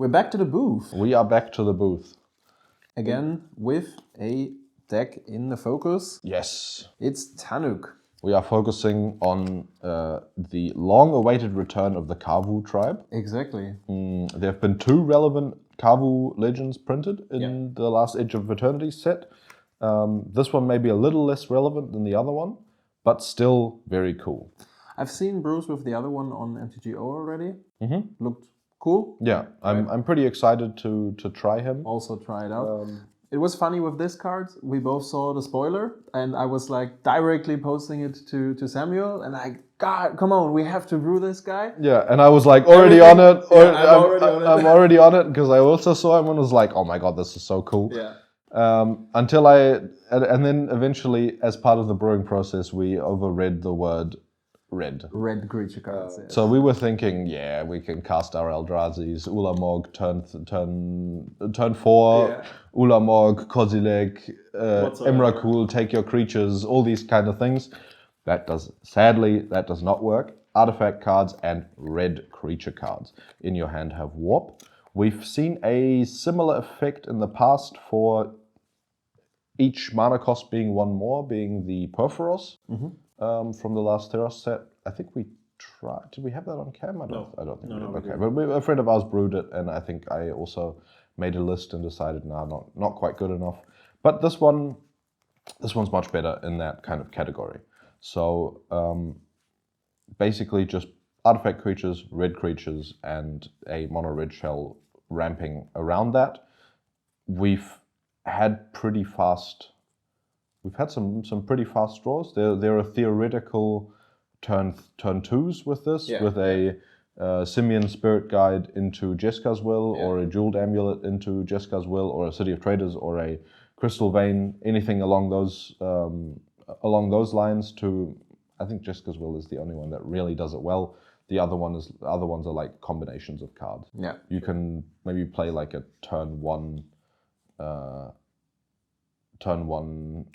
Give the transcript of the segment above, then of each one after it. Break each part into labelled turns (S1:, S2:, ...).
S1: We're back to the booth.
S2: We are back to the booth.
S1: Again, with a deck in the focus.
S2: Yes.
S1: It's Tannuk.
S2: We are focusing on the long-awaited return of the Kavu tribe.
S1: Exactly.
S2: There have been 2 relevant Kavu legends printed in the last Edge of Eternity set. This one may be a little less relevant than the other one, but still very cool.
S1: I've seen Bruce with the other one on MTGO already. Looked cool.
S2: Yeah, I'm pretty excited to try him.
S1: Also try it out. It was funny with this card. We both saw the spoiler, and I was like directly posting it to Samuel, and God, come on, we have to brew this guy.
S2: Yeah, and I was like already on it. I'm already on it because I also saw him and was like, oh my god, this is so cool.
S1: Yeah.
S2: And then eventually, as part of the brewing process, we overread the word red.
S1: Red creature cards. Yes.
S2: So we were thinking, we can cast our Eldrazi's, Ulamog turn 4,
S1: Yeah.
S2: Ulamog, Kozilek, Emrakul, take your creatures, all these kind of things. Sadly, that does not work. Artifact cards and red creature cards in your hand have Warp. We've seen a similar effect in the past for each mana cost being 1 more, being the Perforos from the last Theros set. I think we tried. Did we have that on cam? I don't think we did. Okay, but a friend of ours brewed it, and I think I also made a list and decided, not quite good enough. But this one's much better in that kind of category. So basically just artifact creatures, red creatures, and a mono red shell ramping around that. We've had some pretty fast draws. There are theoretical turn 2s with this, with a Simian Spirit Guide into Jeska's Will, or a Jeweled Amulet into Jeska's Will, or a City of Traders, or a Crystal Vein, anything along those lines. I think Jeska's Will is the only one that really does it well. The other ones are like combinations of cards.
S1: Yeah.
S2: You can maybe play like a turn 1,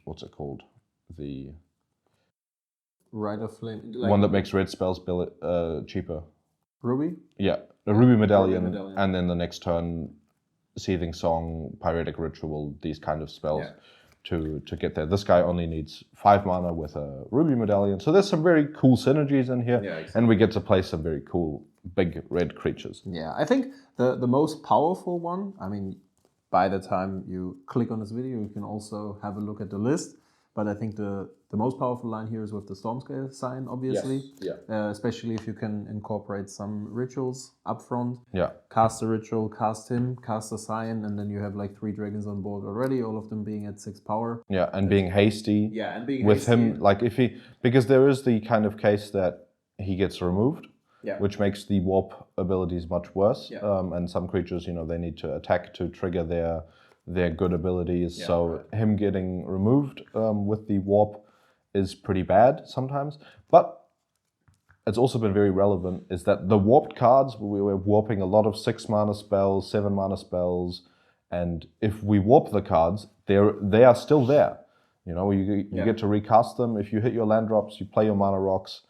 S2: what's it called? The
S1: Rite of Flame.
S2: one that makes red spells cheaper.
S1: Ruby?
S2: Yeah, a Ruby Medallion, and then the next turn, Seething Song, Pyretic Ritual, these kind of spells to get there. This guy only needs 5 mana with a Ruby Medallion, so there's some very cool synergies in here, and we get to play some very cool big red creatures.
S1: Yeah, I think the most powerful one, I mean, by the time you click on this video, you can also have a look at the list. But I think the most powerful line here is with the Stormscale sign, obviously.
S2: Yes. Yeah.
S1: Especially if you can incorporate some rituals up front.
S2: Yeah.
S1: Cast a ritual, cast him, cast a sign, and then you have like 3 dragons on board already, all of them being at 6 power.
S2: Yeah, and being hasty.
S1: Yeah, and being
S2: with
S1: hasty.
S2: Him, like because there is the kind of case that he gets removed. Yeah. Which makes the warp abilities much worse. Yeah. And some creatures, they need to attack to trigger their good abilities. So him getting removed with the warp is pretty bad sometimes. But it's also been very relevant is that the warped cards, we were warping a lot of 6 mana spells, 7 mana spells, and if we warp the cards, they are still there. You get to recast them. If you hit your land drops, you play your mana rocks.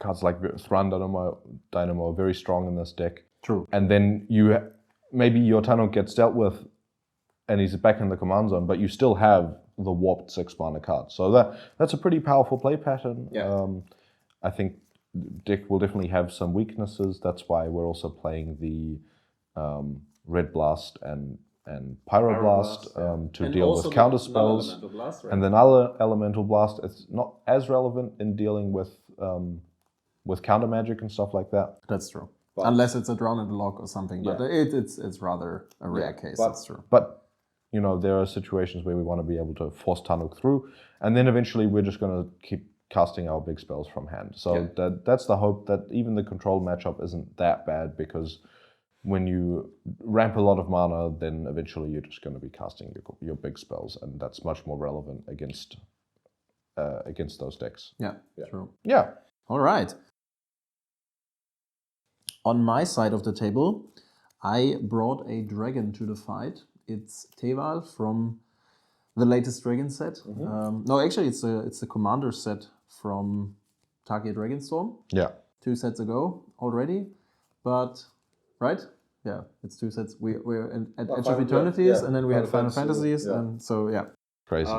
S2: Cards like Thran Dynamo are very strong in this deck. True. And then maybe your Tannuk gets dealt with and he's back in the command zone, but you still have the warped 6 mana card. So that's a pretty powerful play pattern. Yeah. I think deck will definitely have some weaknesses. That's why we're also playing the Red Blast and Pyroblast to deal with counter spells. Blast, right? And then other Elemental Blast, it's not as relevant in dealing with counter magic and stuff like that.
S1: That's true. But unless it's a Drown in the Lock or something, but it's rather a rare case. That's true.
S2: But there are situations where we want to be able to force Tannuk through, and then eventually we're just going to keep casting our big spells from hand. So that's the hope, that even the control matchup isn't that bad, because when you ramp a lot of mana, then eventually you're just going to be casting your big spells, and that's much more relevant against those decks.
S1: Yeah, true.
S2: Yeah.
S1: All right. On my side of the table, I brought a dragon to the fight. It's Teval from the latest dragon set. No, actually, it's a commander set from Target Dragonstorm. Yeah. 2 sets ago already. But right? Yeah, it's 2 sets. We're at Edge of Eternities, and then we had Final Fantasies, and so yeah.
S2: Crazy.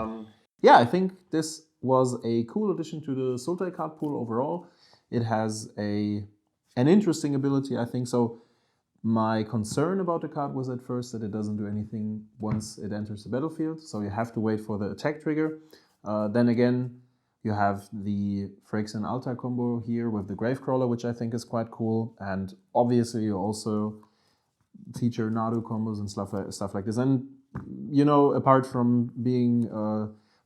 S1: Yeah, I think this was a cool addition to the SULTAI card pool overall. It has an interesting ability, I think. So my concern about the card was at first that it doesn't do anything once it enters the battlefield. So you have to wait for the attack trigger. Then again, you have the Phyrexian Altar combo here with the Gravecrawler, which I think is quite cool. And obviously you also feature Nadu combos and stuff like this. And, you know, apart from being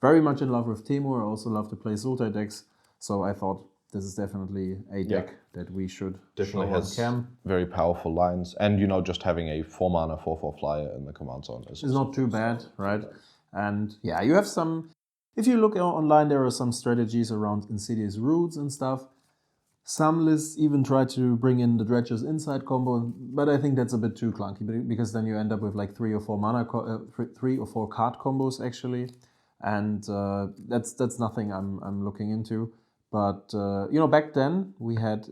S1: very much in love with Temur, I also love to play SULTAI decks. So I thought this is definitely a deck that we should
S2: definitely
S1: show
S2: has
S1: on cam.
S2: Very powerful lines. And, you know, just having a 4-mana 4/4 flyer in the command zone is
S1: not too bad, right? And yeah, you have some... If you look online, there are some strategies around Insidious Roots and stuff. Some lists even try to bring in the Dredger's Insight combo, but I think that's a bit too clunky because then you end up with like 3 or 4 mana, 3 or 4 card combos actually, and that's nothing I'm looking into. But you know, back then we had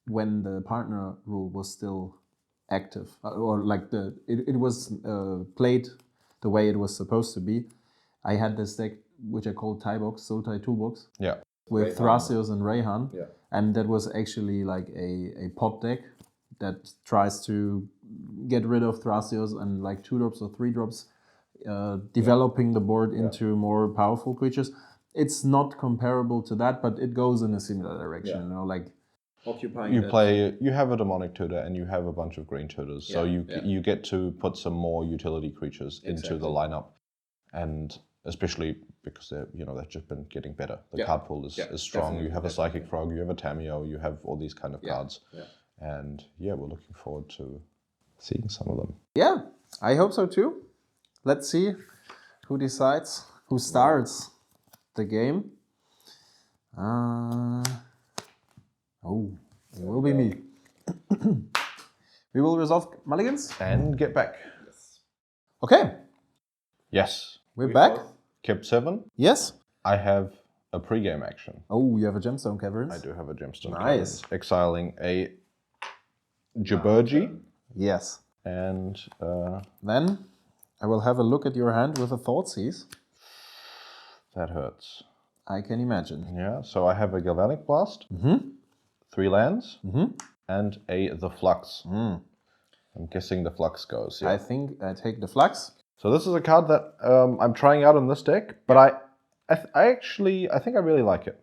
S1: when the partner rule was still active, or like it was played the way it was supposed to be. I had this deck which I called SULTAI Toolbox.
S2: Yeah.
S1: With Thrasios and Rayhan. Yeah. And that was actually like a pot deck that tries to get rid of Thrasios and like 2-drops or 3-drops, developing the board into more powerful creatures. It's not comparable to that, but it goes in a similar direction, you know, like occupying.
S2: You have a demonic tutor and you have a bunch of green tutors, so you get to put some more utility creatures into the lineup, and especially because they've just been getting better. The card pool is strong. You have a Psychic Frog, you have a Tameo, you have all these kind of cards. Yeah. And yeah, we're looking forward to seeing some of them.
S1: Yeah, I hope so too. Let's see who decides, who starts the game. It will be me. We will resolve mulligans
S2: and get back.
S1: Yes. Okay.
S2: Yes.
S1: We're back.
S2: Kept 7.
S1: Yes.
S2: I have a pre-game action.
S1: Oh, you have a Gemstone Caverns?
S2: I do have a Gemstone
S1: Caverns.
S2: Exiling a Jaburgi.
S1: Yes.
S2: And
S1: then I will have a look at your hand with a Thoughtseize.
S2: That hurts.
S1: I can imagine.
S2: Yeah, so I have a Galvanic Blast, 3 lands, and the Flux. I'm guessing the Flux goes. Yeah.
S1: I think I take the Flux.
S2: So this is a card that I'm trying out in this deck, but I think I really like it.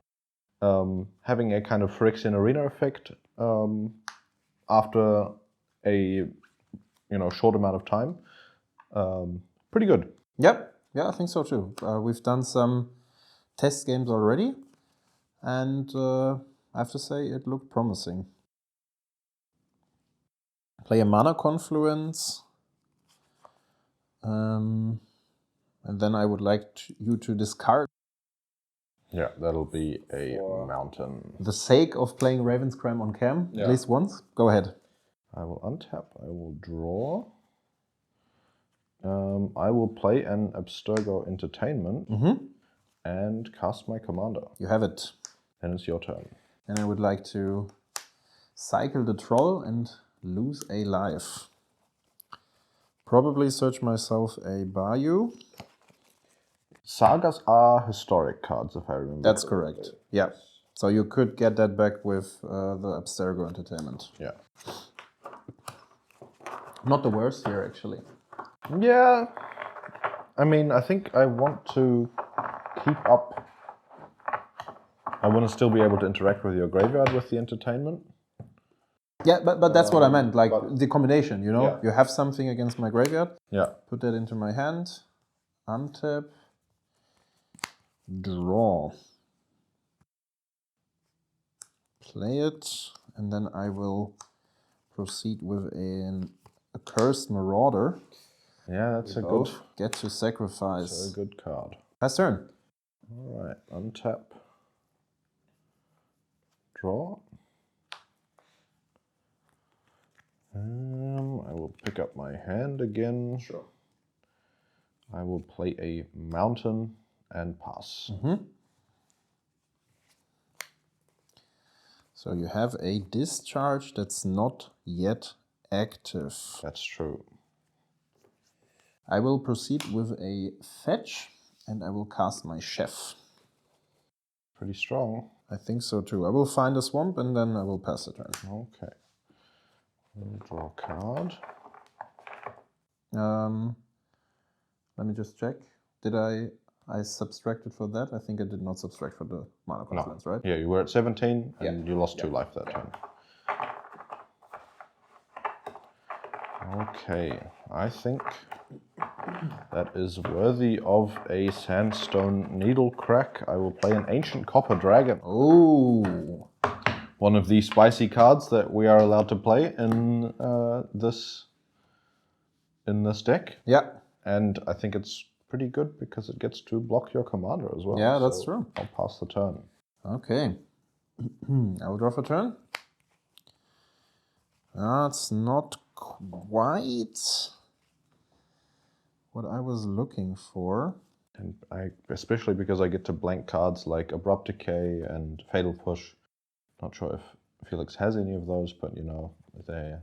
S2: Having a kind of Phyrexian Arena effect after a short amount of time, pretty good.
S1: Yep, yeah, I think so too. We've done some test games already, and I have to say it looked promising. Play a Mana Confluence. And then I would like you to discard.
S2: Yeah, that'll be a mountain.
S1: The sake of playing Ravenscram on cam, at least once. Go ahead.
S2: I will untap. I will draw. I will play an Abstergo Entertainment and cast my commander.
S1: You have it.
S2: Then it's your turn.
S1: And I would like to cycle the troll and lose a life. Probably search myself a Bayou.
S2: Sagas are historic cards, if I remember.
S1: That's correct. Yeah. So you could get that back with the Abstergo Entertainment.
S2: Yeah.
S1: Not the worst here, actually.
S2: Yeah. I mean, I think I want to keep up. I want to still be able to interact with your graveyard with the Entertainment.
S1: Yeah, but that's what I meant, like the combination, you know? Yeah. You have something against my graveyard.
S2: Yeah.
S1: Put that into my hand. Untap. Draw. Play it. And then I will proceed with a Cursed Marauder.
S2: Yeah, that's a good...
S1: Get to sacrifice.
S2: That's a good card.
S1: Pass turn.
S2: All right, untap. Draw. I will pick up my hand again.
S1: Sure.
S2: I will play a mountain and pass.
S1: So you have a discharge that's not yet active.
S2: That's true.
S1: I will proceed with a fetch, and I will cast my chef.
S2: Pretty strong.
S1: I think so too. I will find a swamp, and then I will pass the turn.
S2: Okay. We'll draw a card.
S1: Let me just check. Did I subtracted for that? I think I did not subtract for the mana confluence, right?
S2: Yeah, you were at 17 and
S1: Yeah.
S2: you lost 2 life that turn. Okay, I think that is worthy of a sandstone needle crack. I will play an ancient copper dragon.
S1: Oh,
S2: One of the spicy cards that we are allowed to play in this deck.
S1: yeah.
S2: And I think it's pretty good because it gets to block your commander as well.
S1: Yeah, that's true.
S2: I'll pass the turn.
S1: Okay. I will draw for turn. That's not quite what I was looking for.
S2: And especially because I get to blank cards like Abrupt Decay and Fatal Push. Not sure if Felix has any of those, but you know,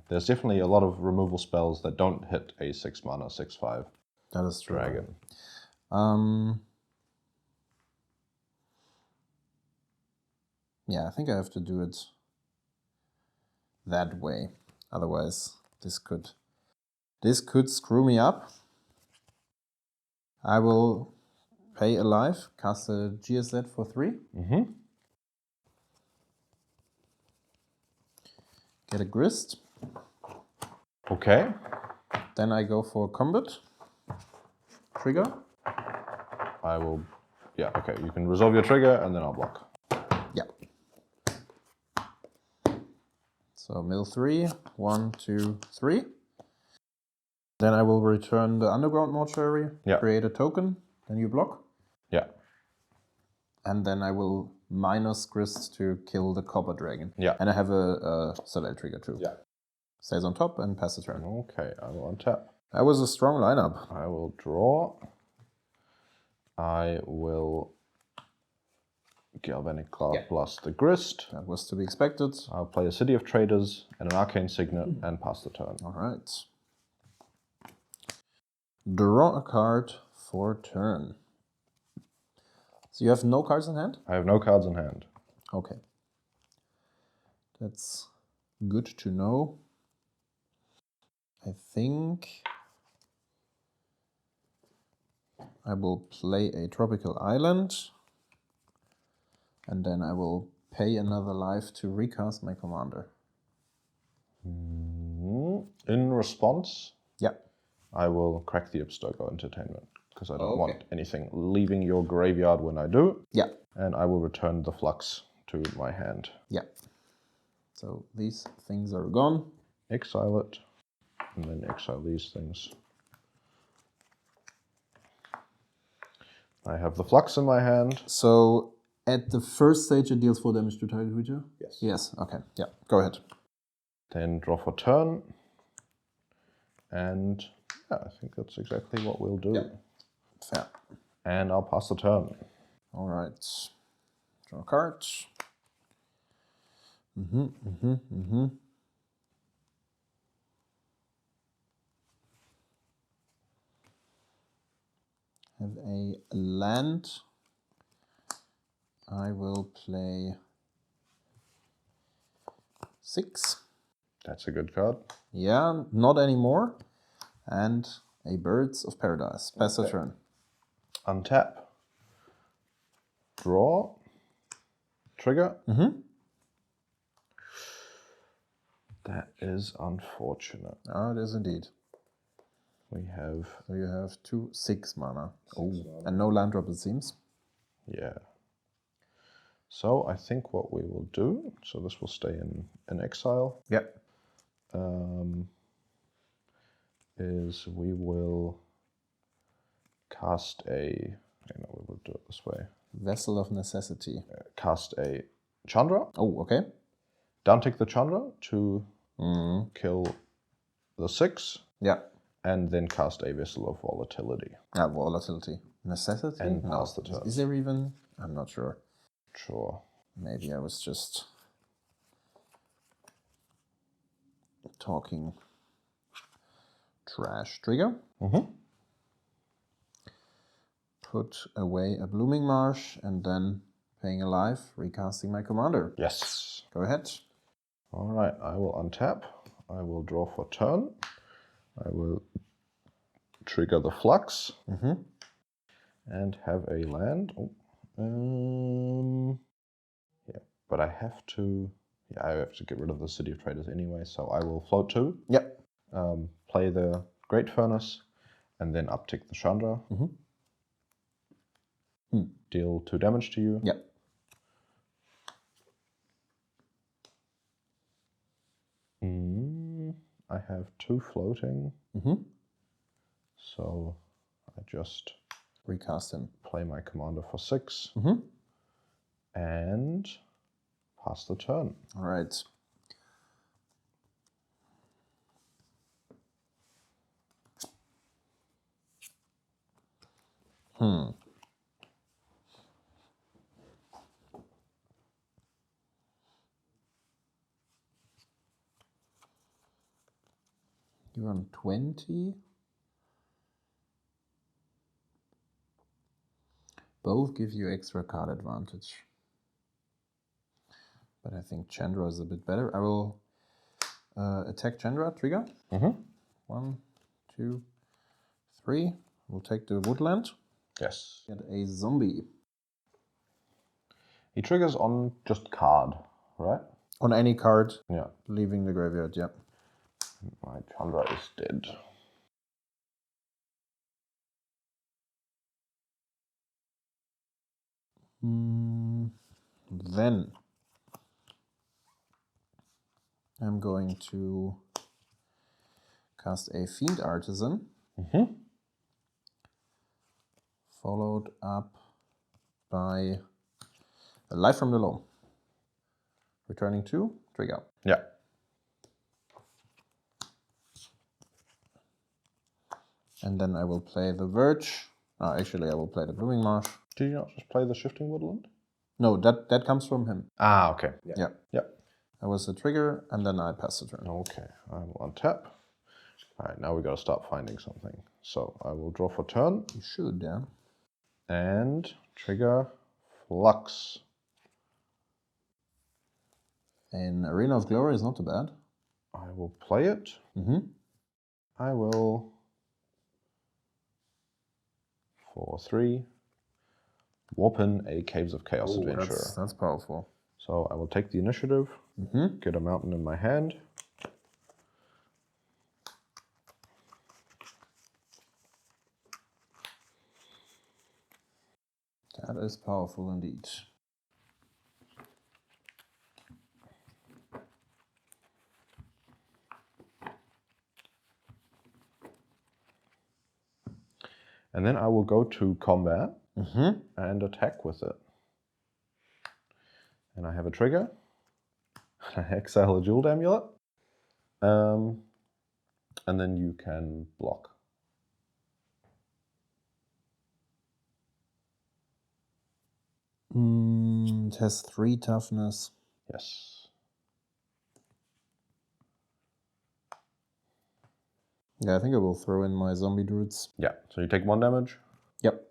S2: there's definitely a lot of removal spells that don't hit a 6 mana, 6/5
S1: That is true.
S2: dragon.
S1: Yeah, I think I have to do it that way. Otherwise, this could screw me up. I will pay a life, cast a GSZ for 3. Get a grist.
S2: Okay.
S1: Then I go for combat. Trigger.
S2: I will. Yeah. Okay. You can resolve your trigger, and then I'll block.
S1: Yeah. So mill 3, 1, 2, 3. Then I will return the underground mortuary.
S2: Yeah.
S1: Create a token. Then you block.
S2: Yeah.
S1: And then I will minus grist to kill the copper dragon.
S2: Yeah.
S1: And I have a SULTAI trigger too.
S2: Yeah.
S1: Stays on top and pass the turn.
S2: Okay. I will untap.
S1: That was a strong lineup.
S2: I will draw. I will Galvanic Cloud plus the Grist.
S1: That was to be expected.
S2: I'll play a City of Traders and an Arcane Signet and pass the turn.
S1: All right. Draw a card for turn. So you have no cards in hand?
S2: I have no cards in hand.
S1: Okay. That's good to know. I think I will play a tropical island, and then I will pay another life to recast my commander.
S2: In response, I will crack the Abstergo Entertainment because I don't want anything leaving your graveyard when I do.
S1: Yeah.
S2: And I will return the Flux to my hand.
S1: Yeah. So these things are gone.
S2: Exile it, and then exile these things. I have the Flux in my hand.
S1: So at the first stage it deals 4 damage to target creature?
S2: Yes.
S1: Yes, okay. Yeah, go ahead.
S2: Then draw for turn. And yeah, I think that's exactly what we'll do.
S1: Yeah. Fair.
S2: And I'll pass the turn.
S1: All right. Draw a card. Have a land. I will play 6.
S2: That's a good card.
S1: Yeah, not anymore. And a Birds of Paradise. Pass the turn.
S2: Untap. Draw. Trigger. That is unfortunate.
S1: Ah, it is indeed.
S2: We have...
S1: So you have 2 6 mana. And no land drop, it seems.
S2: Yeah. So I think what we will do, so this will stay in exile.
S1: Yep.
S2: Is we will cast a... No, we will do it this way.
S1: Vessel of Necessity.
S2: Cast a Chandra.
S1: Oh, okay.
S2: Downtick the Chandra to kill the 6.
S1: Yeah.
S2: And then cast a Vessel of Volatility.
S1: Volatility. Necessity?
S2: And pass the turn.
S1: Is there even... I'm not sure.
S2: Sure.
S1: Maybe I was just talking trash. Trigger. Put away a Blooming Marsh and then paying a life, recasting my commander.
S2: Yes.
S1: Go ahead.
S2: All right, I will untap. I will draw for turn. I will trigger the Flux and have a land. Yeah, but I have to. Yeah, I have to get rid of the City of Traders anyway. So I will float 2.
S1: Yep.
S2: Play the Great Furnace, and then uptick the Chandra. Deal 2 damage to you.
S1: Yep.
S2: I have 2 floating. So I just
S1: recast him.
S2: Play my commander for 6. And pass the turn.
S1: All right. You're on 20. Both give you extra card advantage. But I think Chandra is a bit better. I will attack Chandra, trigger. 1, 2, 3. We'll take the woodland.
S2: Yes.
S1: Get a zombie.
S2: He triggers on just card, right?
S1: On any card.
S2: Yeah.
S1: Leaving the graveyard, yeah.
S2: My Chandra is dead.
S1: Then I'm going to cast a Fiend Artisan. Followed up by a Life from the Loam. Returning 2, trigger.
S2: Yeah.
S1: And then I will play the Verge. Actually, I will play the Blooming Marsh.
S2: Did you not just play the Shifting Woodland?
S1: No, that comes from him.
S2: Ah, okay.
S1: Yeah. That was the trigger, and then I pass the turn.
S2: Okay, I will untap. All right, now we got to start finding something. So I will draw for turn.
S1: You should, yeah.
S2: And trigger Flux.
S1: An Arena of Glory is not too bad.
S2: I will play it. I will, for 3, warp in a Caves of Chaos Adventurer.
S1: That's powerful.
S2: So I will take the initiative, get a mountain in my hand.
S1: That is powerful indeed.
S2: And then I will go to combat and attack with it. And I have a trigger. I exile a Jeweled Amulet. And then you can block.
S1: It has 3 toughness.
S2: Yes.
S1: Yeah, I think I will throw in my zombie druids.
S2: Yeah, so you take 1 damage.
S1: Yep.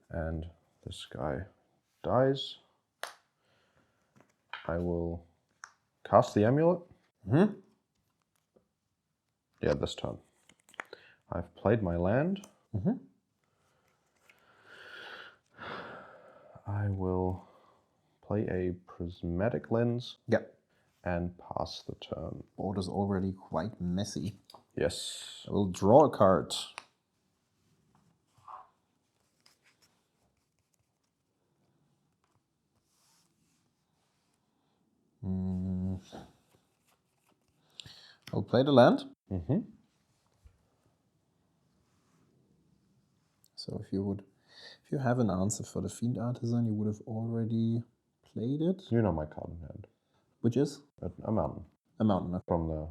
S2: And this guy dies. I will cast the amulet. Yeah, this turn. I've played my land. I will play a Prismatic Lens.
S1: Yep.
S2: And pass the turn.
S1: Board is already quite messy.
S2: Yes.
S1: I will draw a card. I'll play the land. So if you have an answer for the Fiend Artisan, you would have already played it.
S2: You know my card in hand.
S1: Which is?
S2: A mountain.
S1: A mountain.
S2: From the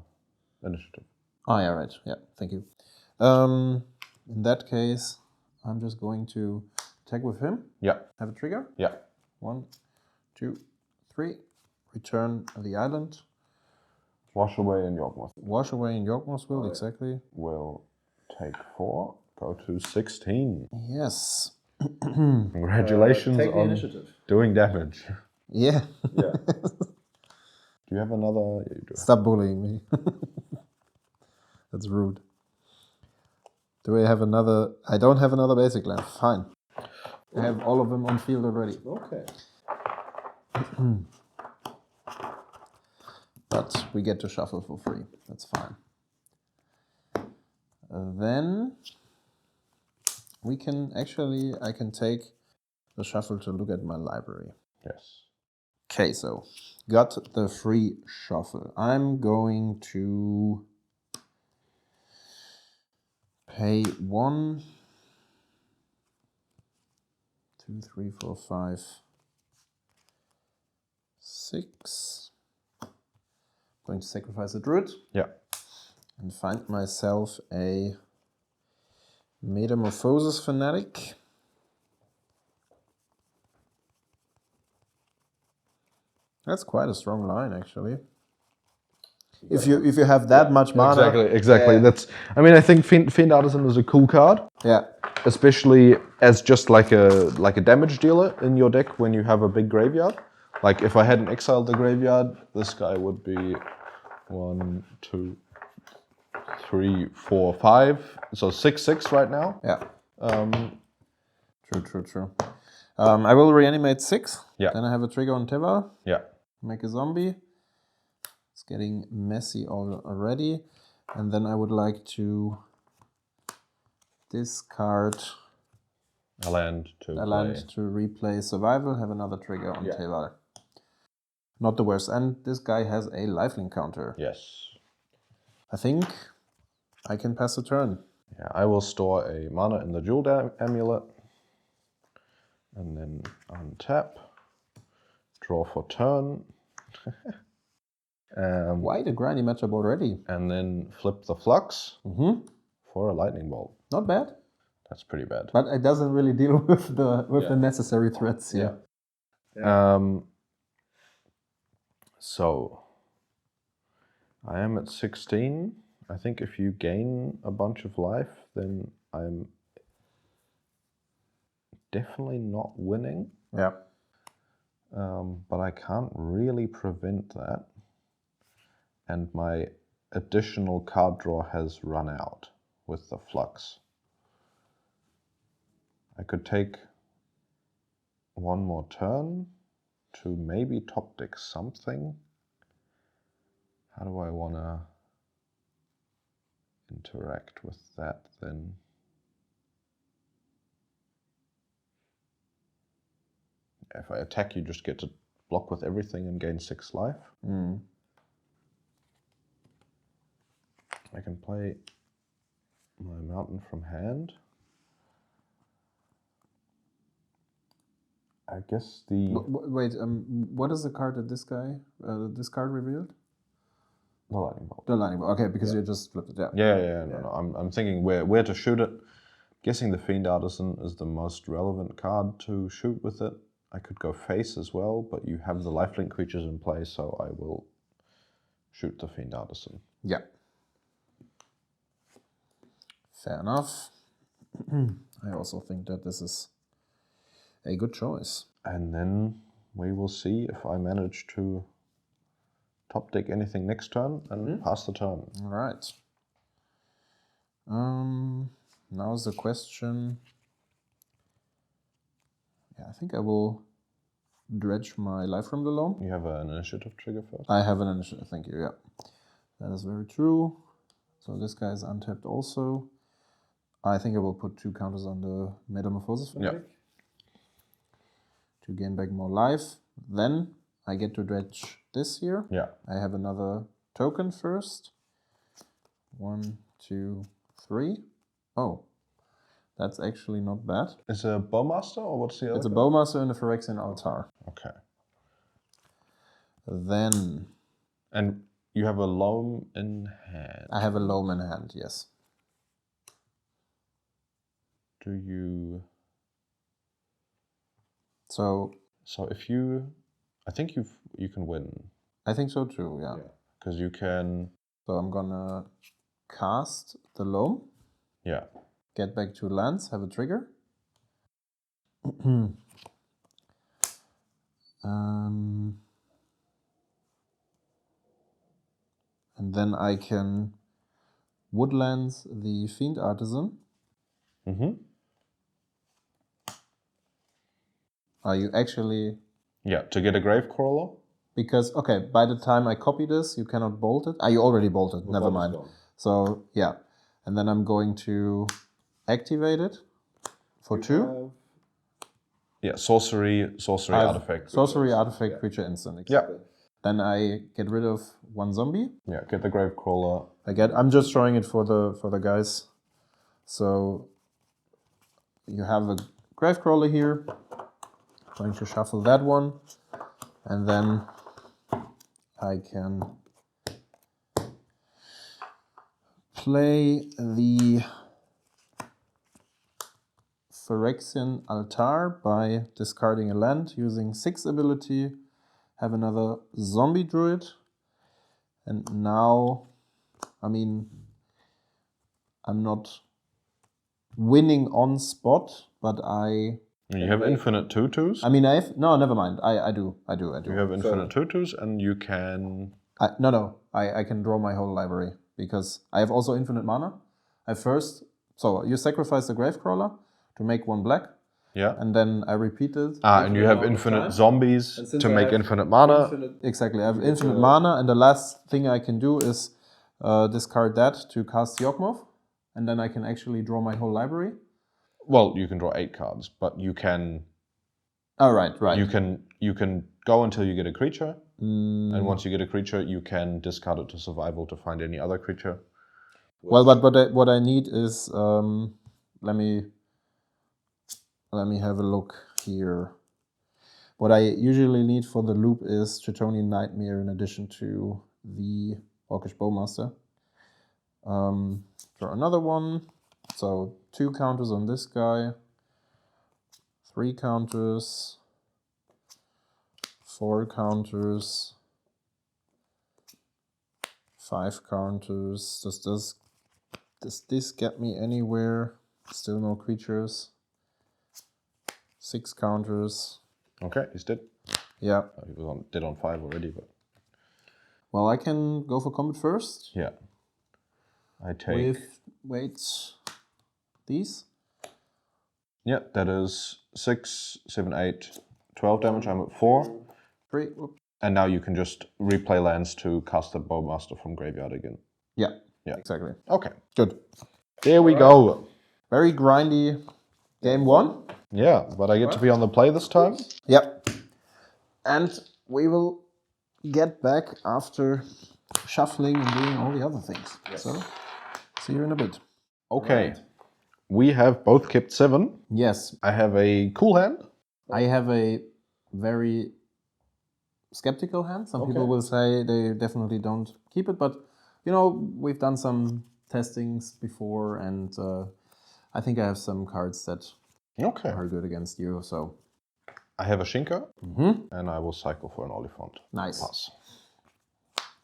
S2: initiative.
S1: Oh, yeah, right. Yeah, thank you. In that case, I'm just going to attack with him.
S2: Yeah.
S1: Have a trigger.
S2: Yeah.
S1: 1, 2, 3. Return the island.
S2: Wash away in Yorkmoth.
S1: Wash away in Yorkmothville, exactly.
S2: Will take 4, go to 16.
S1: Yes.
S2: Congratulations
S3: Take the
S2: on
S3: initiative.
S2: doing damage.
S1: Yeah.
S3: Yeah.
S2: Do you have another? Yeah, you do.
S1: Stop bullying me. That's rude. Do I have another? I don't have another basic land. Fine. I have all of them on field already.
S3: Okay.
S1: But we get to shuffle for free. That's fine. Then we can actually, I can take the shuffle to look at my library.
S2: Yes.
S1: Okay, so got the free shuffle. I'm going to pay 1, 2, 3, 4, 5, 6. Going to sacrifice a druid.
S2: Yeah.
S1: And find myself a Metamorphosis Fanatic. That's quite a strong line, actually. If you have that much mana,
S2: Exactly. That's. I mean, I think Fiend Artisan is a cool card,
S1: yeah,
S2: especially as just like a damage dealer in your deck when you have a big graveyard. Like if I hadn't exiled the graveyard, this guy would be 1, 2, 3, 4, 5. So 6/6 right now.
S1: yeah. True. I will reanimate 6.
S2: Yeah.
S1: Then I have a trigger on Teval.
S2: Yeah.
S1: Make a zombie. It's getting messy already. And then I would like to discard
S2: A land to
S1: a
S2: play.
S1: land to replay survival. Have another trigger on Teval. Not the worst. And this guy has a lifelink counter.
S2: Yes.
S1: I think I can pass the turn.
S2: Yeah, I will store a mana in the Duel Amulet. And then untap. Draw for turn.
S1: Quite a grindy matchup already.
S2: And then flip the Flux for a Lightning Bolt.
S1: Not bad.
S2: That's pretty bad.
S1: But it doesn't really deal with the necessary threats here.
S2: So I am at 16. I think if you gain a bunch of life, then I'm definitely not winning.
S1: Yeah.
S2: But I can't really prevent that. And my additional card draw has run out with the Flux. I could take one more turn to maybe top deck something. How do I want to interact with that then? If I attack, you just get to block with everything and gain 6 life. I can play my mountain from hand. I guess the...
S1: Wait, what is the card that this card revealed?
S2: The Lightning Bolt.
S1: The Lightning Bolt. Okay, because you just flipped it.
S2: No. I'm thinking where to shoot it. Guessing the Fiend Artisan is the most relevant card to shoot with it. I could go face as well, but you have the lifelink creatures in play, so I will shoot the Fiend Artisan.
S1: Yeah. Fair enough. I also think that this is a good choice.
S2: And then we will see if I manage to top deck anything next turn and pass the turn.
S1: All right. Now's the question. Yeah, I think I will dredge my life from the loam.
S2: You have an initiative trigger first?
S1: I have an initiative, thank you, yeah. That is very true. So this guy is untapped also. I think I will put 2 counters on the Metamorphosis Fanatic to gain back more life. Then I get to dredge this here.
S2: Yeah.
S1: I have another token first. 1, 2, 3. Oh, that's actually not bad.
S2: Is it a Bowmaster or what's the other?
S1: It's a Bowmaster and a Phyrexian Altar.
S2: Okay.
S1: Then...
S2: And you have a loam in hand.
S1: I have a loam in hand, yes.
S2: Do you...
S1: So
S2: if you... I think you can win.
S1: I think so too, yeah.
S2: because you can...
S1: So I'm gonna cast the loam.
S2: Yeah.
S1: Get back 2 lands, have a trigger. And then I can woodlands the Fiend Artisan. Are you actually...
S2: Yeah, to get a Gravecrawler.
S1: Because, okay, by the time I copy this, you cannot bolt it. You already bolted, never mind. So, yeah. And then I'm going to activate it for 2.
S2: Yeah, sorcery artifact.
S1: Sorcery artifact creature instant, exactly.
S2: Yeah.
S1: Then I get rid of 1 zombie.
S2: Yeah, get the Gravecrawler.
S1: I'm just showing it for the guys. So you have a Gravecrawler here. Going to shuffle that one. And then I can play the Phyrexian Altar by discarding a land, using 6 ability, have another zombie druid, and now, I mean, I'm not winning on spot, but
S2: You have infinite 2/2s.
S1: I mean, no, never mind. I do.
S2: You have infinite 2/2s, and you can...
S1: I can draw my whole library, because I have also infinite mana. So you sacrifice the Gravecrawler to make 1 black.
S2: Yeah.
S1: And then I repeat it.
S2: And you have infinite zombies to make infinite mana.
S1: Exactly, I have infinite mana, and the last thing I can do is discard that to cast Yawgmoth, and then I can actually draw my whole library.
S2: Well, you can draw 8 cards, but you can...
S1: Oh, right.
S2: You can go until you get a creature, and once you get a creature, you can discard it to survival to find any other creature.
S1: Well, but what I need is... Let me have a look here. What I usually need for the loop is Tritonian Nightmare in addition to the Orcish Bowmaster. Draw another one. So 2 counters on this guy. 3 counters. 4 counters. 5 counters. Does this get me anywhere? Still no creatures. 6 counters.
S2: Okay, he's dead.
S1: Yeah.
S2: He was dead on 5 already, but...
S1: Well, I can go for combat first.
S2: Yeah. I take...
S1: These?
S2: Yeah, that is 6, 7, 8, 12 damage. I'm at 4.
S1: 3.
S2: And now you can just replay lands to cast the Bowmaster from graveyard again.
S1: Yeah.
S2: Yeah.
S1: Exactly.
S2: Okay.
S1: Good.
S2: There we go.
S1: Very grindy game 1.
S2: Yeah, but I get to be on the play this time.
S1: Yep. And we will get back after shuffling and doing all the other things. Yes. So, see you in a bit.
S2: Okay.
S1: Right.
S2: We have both kept 7.
S1: Yes.
S2: I have a cool hand.
S1: I have a very skeptical hand. Some people will say they definitely don't keep it, but you know, we've done some testings before, and I think I have some cards that are good against you. So
S2: I have a Shinka, and I will cycle for an Oliphant.
S1: Nice.
S2: Pass.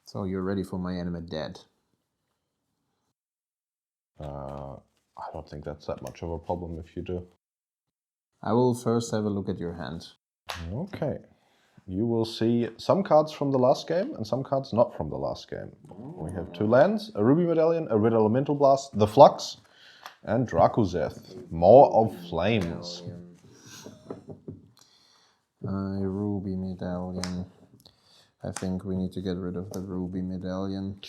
S1: So you're ready for my enemy dead.
S2: I don't think that's that much of a problem if you do.
S1: I will first have a look at your hand.
S2: Okay. You will see some cards from the last game and some cards not from the last game. We have 2 lands, a Ruby Medallion, a Red Elemental Blast, the Flux, and Dracuzeth, Maw of Flames.
S1: Ruby Medallion. I think we need to get rid of the Ruby Medallion.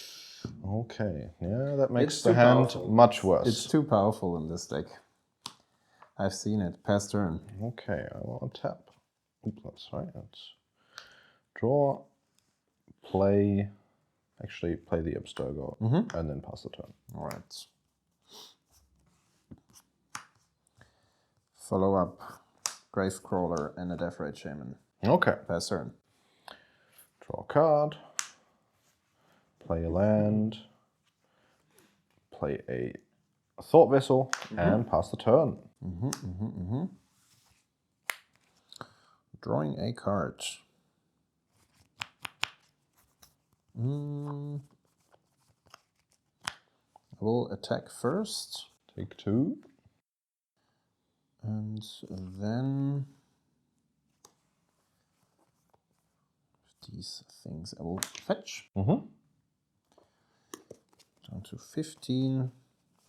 S2: Okay, yeah, that makes the hand much worse.
S1: It's too powerful in this deck. I've seen it. Pass turn.
S2: Okay, I will tap. Oops, that's right. Let's draw, play the Abstergo, and then pass the turn.
S1: All right. Follow up. Gravecrawler and a Deathrite Shaman.
S2: Okay.
S1: Pass turn.
S2: Draw a card. Play a land. Play a Thought Vessel and pass the turn.
S1: Drawing a card. I will attack first.
S2: Take 2.
S1: And then these things I will fetch.
S2: Mm-hmm.
S1: Down to 15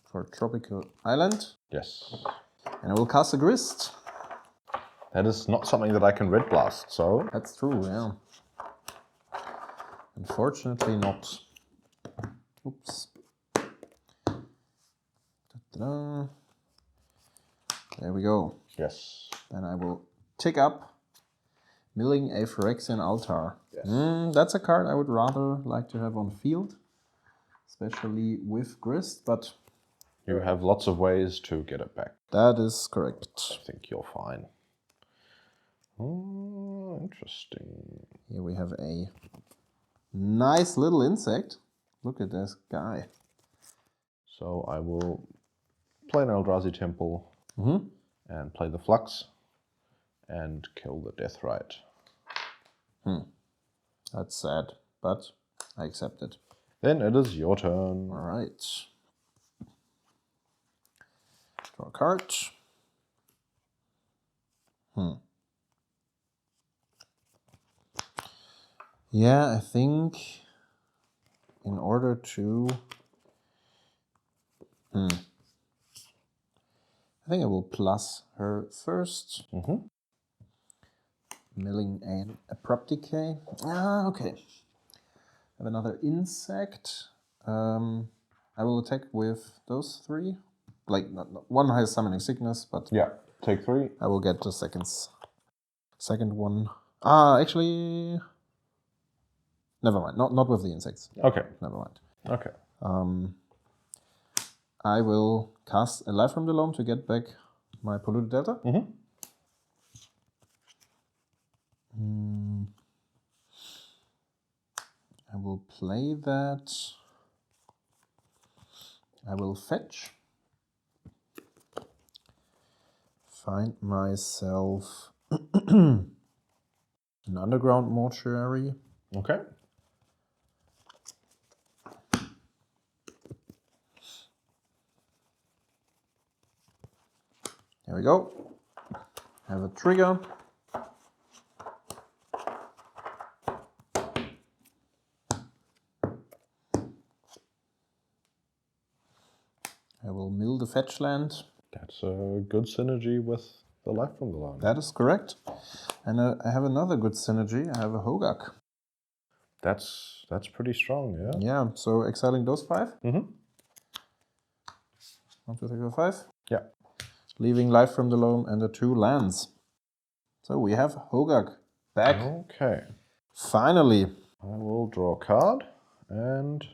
S1: for Tropical Island.
S2: Yes.
S1: And I will cast a Grist.
S2: That is not something that I can Red Blast, so...
S1: That's true, yeah. Unfortunately not. Oops. Ta-da. There we go.
S2: Yes.
S1: Then I will tick up Milling a Phyrexian Altar.
S2: Yes.
S1: That's a card I would rather like to have on field, especially with Grist, but...
S2: You have lots of ways to get it back.
S1: That is correct.
S2: I think you're fine. Oh, interesting.
S1: Here we have a nice little insect. Look at this guy.
S2: So I will play an Eldrazi Temple and play the Flux and kill the Deathrite.
S1: That's sad, but I accept it.
S2: Then it is your turn.
S1: All right. Draw a card. Yeah, I think in order to... I think I will plus her first. Milling an Abrupt Decay. Ah, okay. I have another insect. I will attack with those 3. Like, one has Summoning Sickness, but...
S2: Yeah, take 3.
S1: I will get the second one. Ah, actually... Never mind. Not with the insects.
S2: Okay.
S1: Never mind.
S2: Okay.
S1: I will cast a Life from the Loam to get back my Polluted Delta. I will play that. I will fetch. Find myself an Underground Mortuary.
S2: Okay.
S1: There we go. Have a trigger. I will mill the fetch land.
S2: That's a good synergy with the Life from the Loam.
S1: That is correct. And I have another good synergy. I have a Hogak.
S2: That's pretty strong, yeah?
S1: Yeah, so exiling those 5. 1, 2, 3, 4, 5.
S2: Yeah.
S1: Leaving Life from the Loam and the 2 lands. So we have Hogak back.
S2: Okay.
S1: Finally.
S2: I will draw a card and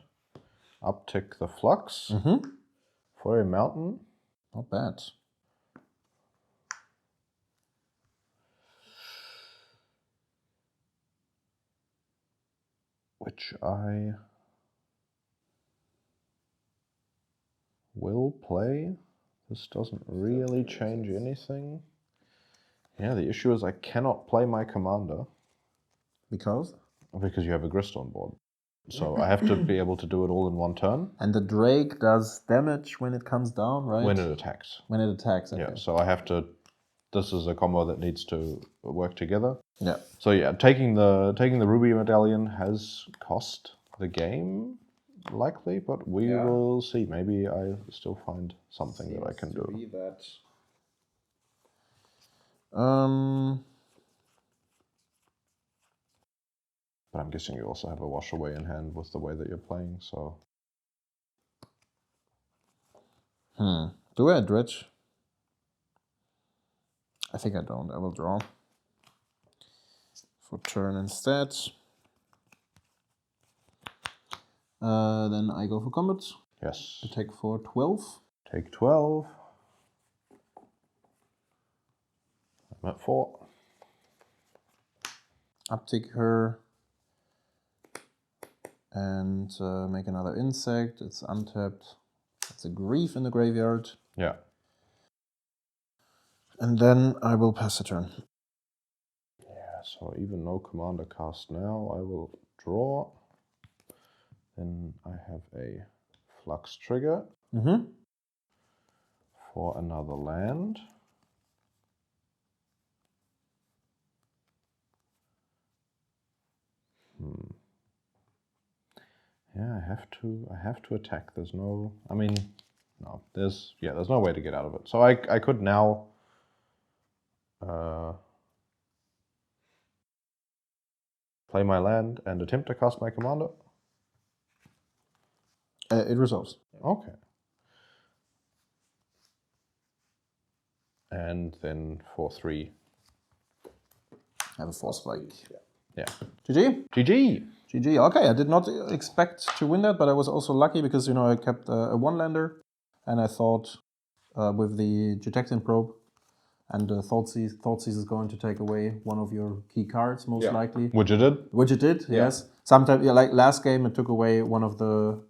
S2: uptick the Flux for a mountain.
S1: Not bad.
S2: Which I will play. This doesn't really change anything. Yeah, the issue is I cannot play my commander.
S1: Because?
S2: Because you have a Grist on board. So I have to be able to do it all in one turn.
S1: And the Drake does damage when it comes down, right?
S2: When it attacks.
S1: When it attacks, okay.
S2: Yeah, so I have to... This is a combo that needs to work together.
S1: Yeah.
S2: So yeah, taking the Ruby Medallion has cost the game, likely, but we will see. Maybe I still find something that I can do.
S1: Be that.
S2: But I'm guessing you also have a wash away in hand with the way that you're playing, so...
S1: Do I dredge? I think I don't. I will draw. For turn instead. Then I go for combat.
S2: Yes.
S1: Attack for 12.
S2: Take 12. I'm at 4.
S1: Uptick her. And make another insect. It's untapped. It's a Grief in the graveyard.
S2: Yeah.
S1: And then I will pass the turn.
S2: Yeah, so even no commander cast now. I will draw. Then I have a Flux trigger.
S1: Mm-hmm.
S2: For another land. Yeah, I have to attack. There's no, I mean, no, there's no way to get out of it. So I could now play my land and attempt to cast my commander.
S1: It resolves.
S2: Okay. And then for 3.
S1: Have a force spike.
S2: Yeah.
S1: GG.
S2: GG.
S1: GG. Okay, I did not expect to win that, but I was also lucky because, you know, I kept a one-lander, and I thought with the Detecting Probe and Thoughtseize is going to take away one of your key cards, most likely.
S2: Which it did.
S1: Which it did, yes. Sometimes, like last game, it took away one of the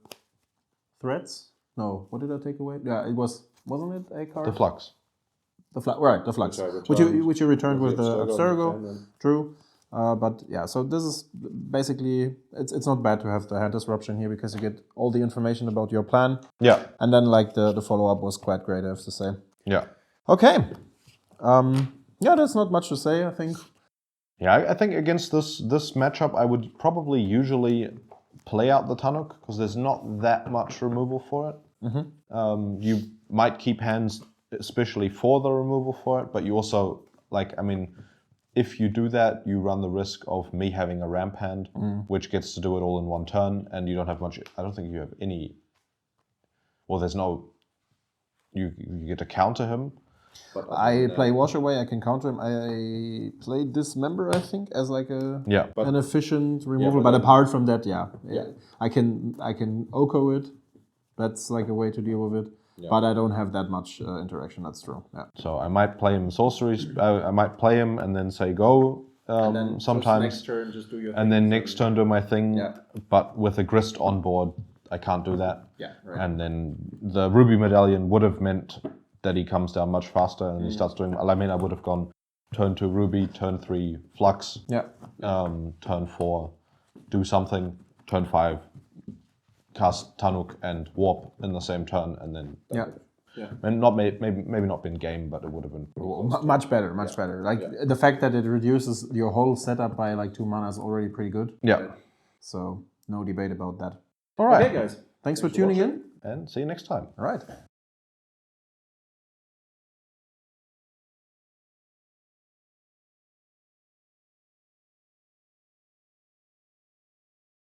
S1: threats. No, what did I take away? Yeah, wasn't it a card?
S2: The Flux.
S1: The Flux. Which you returned with the Abstergo. True. But yeah, so this is basically, it's not bad to have the hand disruption here because you get all the information about your plan.
S2: Yeah.
S1: And then like the follow-up was quite great, I have to say.
S2: Yeah.
S1: Okay. Yeah, there's not much to say, I think.
S2: Yeah, I think against this matchup, I would probably usually play out the Tannuk because there's not that much removal for it. Mm-hmm. You might keep hands especially for the removal for it, but you also, like, I mean, if you do that, you run the risk of me having a ramp hand, which gets to do it all in one turn, and you don't have much. I don't think you have any. Well, there's no. You get to counter him.
S1: I play Wash Away, I can counter him. I played Dismember, I think, as like an efficient removal. But apart from that, I can Oko it. That's like a way to deal with it. Yeah. But I don't have that much interaction, that's true. Yeah.
S2: So I might play him sorceries, I might play him and then say go
S1: and then
S2: sometimes.
S1: Next turn, just do your thing.
S2: And then next turn do my thing. Yeah. But with a Grist on board, I can't do that.
S1: Yeah, right.
S2: And then the Ruby Medallion would have meant that he comes down much faster and he starts doing, I mean, I would have gone turn 2 Ruby, turn 3 Flux, turn 4 do something, turn 5 cast Tannuk and Warp in the same turn, and then and maybe not been game, but it would have been
S1: much better. Like the fact that it reduces your whole setup by like 2 mana is already pretty good.
S2: Yeah.
S1: So no debate about that.
S2: All right,
S1: okay, guys. Thanks for tuning in,
S2: and see you next time.
S1: All right.